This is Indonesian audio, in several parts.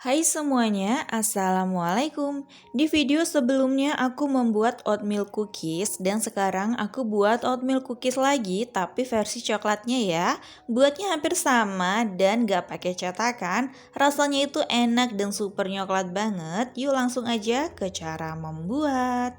Hai semuanya, Assalamualaikum. Di video sebelumnya aku membuat oatmeal cookies dan sekarang aku buat oatmeal cookies lagi tapi versi coklatnya ya. Buatnya hampir sama dan gak pakai cetakan, rasanya itu enak dan super coklat banget. Yuk langsung aja ke cara membuat.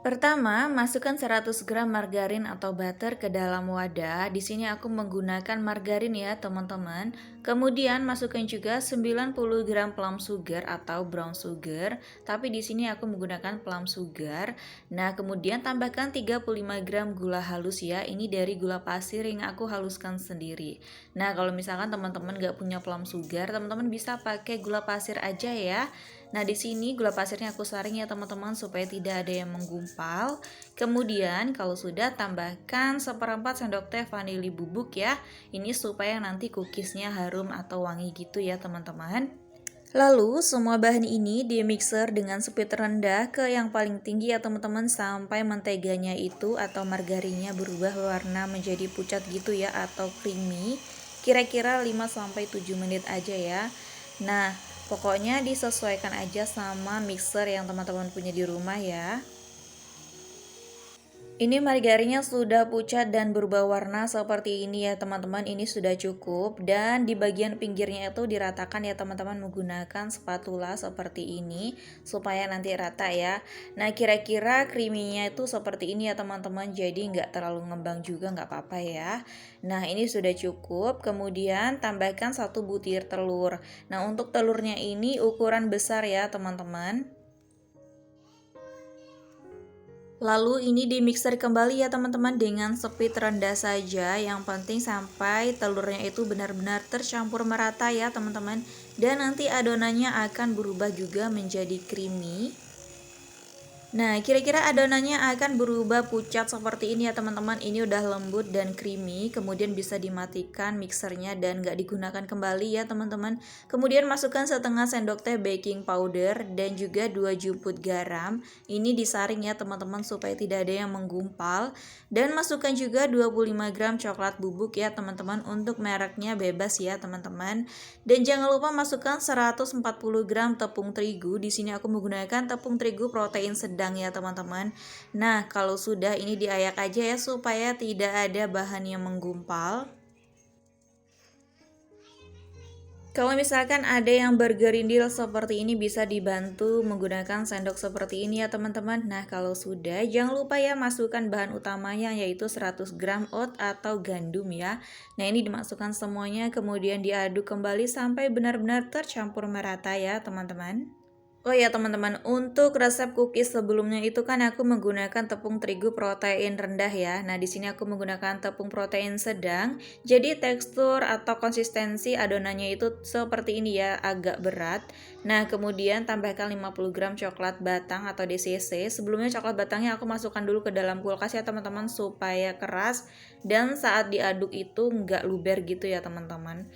Pertama, masukkan 100 gram margarin atau butter ke dalam wadah. Di sini aku menggunakan margarin ya, teman-teman. Kemudian masukkan juga 90 gram plum sugar atau brown sugar, tapi di sini aku menggunakan plum sugar. Nah, kemudian tambahkan 35 gram gula halus ya. Ini dari gula pasir yang aku haluskan sendiri. Nah, kalau misalkan teman-teman gak punya plum sugar, teman-teman bisa pakai gula pasir aja ya. Nah, di sini gula pasirnya aku saring ya teman-teman supaya tidak ada yang menggumpal. Kemudian kalau sudah tambahkan 1/4 sendok teh vanili bubuk ya. Ini supaya nanti cookiesnya harum atau wangi gitu ya teman-teman. Lalu semua bahan ini di mixer dengan speed rendah ke yang paling tinggi ya teman-teman sampai menteganya itu atau margarinnya berubah warna menjadi pucat gitu ya atau creamy. Kira-kira 5-7 menit aja ya. Nah, pokoknya disesuaikan aja sama mixer yang teman-teman punya di rumah ya. Ini margarinnya sudah pucat dan berubah warna seperti ini ya teman-teman. Ini sudah cukup dan di bagian pinggirnya itu diratakan ya teman-teman menggunakan spatula seperti ini supaya nanti rata ya. Nah, kira-kira creamy-nya itu seperti ini ya teman-teman. Jadi nggak terlalu ngembang juga nggak apa-apa ya. Nah, ini sudah cukup. Kemudian tambahkan 1 butir telur. Nah, untuk telurnya ini ukuran besar ya teman-teman. Lalu ini dimixer kembali ya teman-teman dengan speed rendah saja. Yang penting sampai telurnya itu benar-benar tercampur merata ya teman-teman. Dan nanti adonannya akan berubah juga menjadi creamy. Nah, kira-kira adonannya akan berubah pucat seperti ini ya teman-teman. Ini udah lembut dan creamy. Kemudian bisa dimatikan mixernya dan gak digunakan kembali ya teman-teman. Kemudian masukkan setengah sendok teh baking powder dan juga 2 jumput garam. Ini disaring ya teman-teman supaya tidak ada yang menggumpal. Dan masukkan juga 25 gram coklat bubuk ya teman-teman. Untuk mereknya bebas ya teman-teman. Dan jangan lupa masukkan 140 gram tepung terigu. Di sini aku menggunakan tepung terigu protein sedang ya teman-teman. Nah, kalau sudah ini diayak aja ya supaya tidak ada bahan yang menggumpal. Kalau misalkan ada yang bergerindil seperti ini bisa dibantu menggunakan sendok seperti ini ya teman-teman. Nah, kalau sudah jangan lupa ya masukkan bahan utamanya yaitu 100 gram oat atau gandum ya. Nah, ini dimasukkan semuanya kemudian diaduk kembali sampai benar-benar tercampur merata ya teman-teman. Oh ya teman-teman, untuk resep cookies sebelumnya itu kan aku menggunakan tepung terigu protein rendah ya. Nah, di sini aku menggunakan tepung protein sedang. Jadi tekstur atau konsistensi adonannya itu seperti ini ya, agak berat. Nah, kemudian tambahkan 50 gram coklat batang atau DCC. Sebelumnya coklat batangnya aku masukkan dulu ke dalam kulkas ya teman-teman supaya keras dan saat diaduk itu nggak luber gitu ya teman-teman.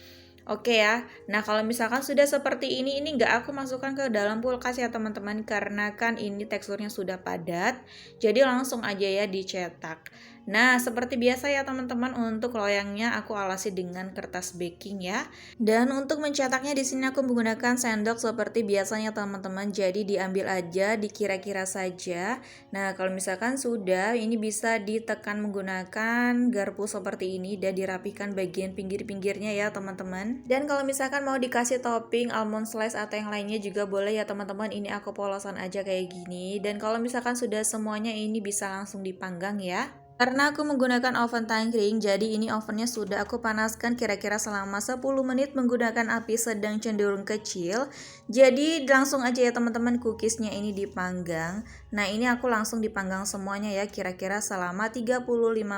Oke ya, nah kalau misalkan sudah seperti ini nggak aku masukkan ke dalam kulkas ya teman-teman karena kan ini teksturnya sudah padat, jadi langsung aja ya dicetak. Nah seperti biasa ya teman-teman untuk loyangnya aku alasi dengan kertas baking ya. Dan untuk mencetaknya di sini aku menggunakan sendok seperti biasanya teman-teman, jadi diambil aja dikira-kira saja. Nah kalau misalkan sudah ini bisa ditekan menggunakan garpu seperti ini dan dirapikan bagian pinggir-pinggirnya ya teman-teman. Dan kalau misalkan mau dikasih topping almond slice atau yang lainnya juga boleh ya teman-teman. Ini aku polosan aja kayak gini. Dan kalau misalkan sudah semuanya ini bisa langsung dipanggang ya. Karena aku menggunakan oven tangkring, jadi ini ovennya sudah aku panaskan kira-kira selama 10 menit menggunakan api sedang cenderung kecil. Jadi langsung aja ya teman-teman cookiesnya ini dipanggang. Nah ini aku langsung dipanggang semuanya ya kira-kira selama 35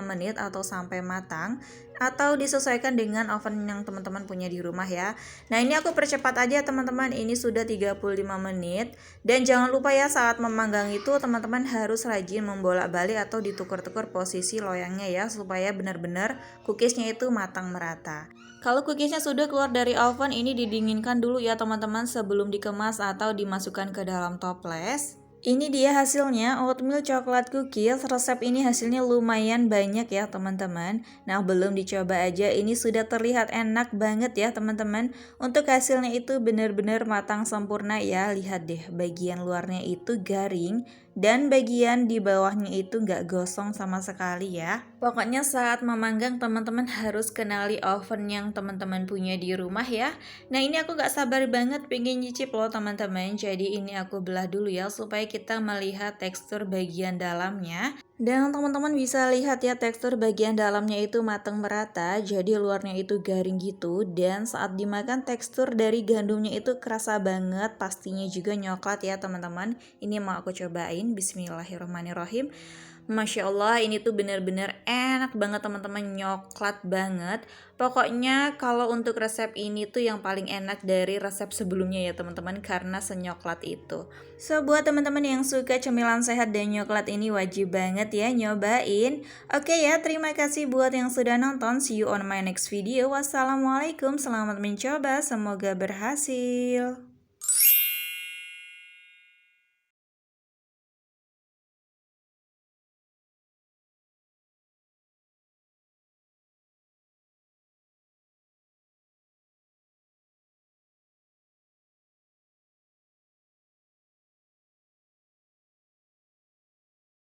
menit atau sampai matang. Atau disesuaikan dengan oven yang teman-teman punya di rumah ya. Nah ini aku percepat aja teman-teman, ini sudah 35 menit. Dan jangan lupa ya saat memanggang itu teman-teman harus rajin membolak-balik atau ditukar-tukar posisi loyangnya ya supaya benar-benar cookiesnya itu matang merata. Kalau cookiesnya sudah keluar dari oven ini didinginkan dulu ya teman-teman sebelum dikemas atau dimasukkan ke dalam toples. Ini dia hasilnya, oatmeal coklat cookies. Resep ini hasilnya lumayan banyak ya teman-teman. Nah, belum dicoba aja ini sudah terlihat enak banget ya teman-teman. Untuk hasilnya itu benar-benar matang sempurna ya. Lihat deh, bagian luarnya itu garing dan bagian di bawahnya itu nggak gosong sama sekali ya. Pokoknya saat memanggang teman-teman harus kenali oven yang teman-teman punya di rumah ya. Nah, ini aku gak sabar banget pengen nyicip loh teman-teman. Jadi ini aku belah dulu ya supaya kita melihat tekstur bagian dalamnya. Dan teman-teman bisa lihat ya tekstur bagian dalamnya itu matang merata. Jadi luarnya itu garing gitu. Dan saat dimakan tekstur dari gandumnya itu kerasa banget. Pastinya juga nyoklat ya teman-teman. Ini mau aku cobain. Bismillahirrahmanirrahim. Masya Allah, ini tuh bener-bener enak banget teman-teman, nyoklat banget. Pokoknya kalau untuk resep ini tuh yang paling enak dari resep sebelumnya ya teman-teman, karena senyoklat itu. So, buat teman-teman yang suka cemilan sehat dan nyoklat ini wajib banget ya nyobain. Oke ya, terima kasih buat yang sudah nonton. See you on my next video. Wassalamualaikum, selamat mencoba, semoga berhasil.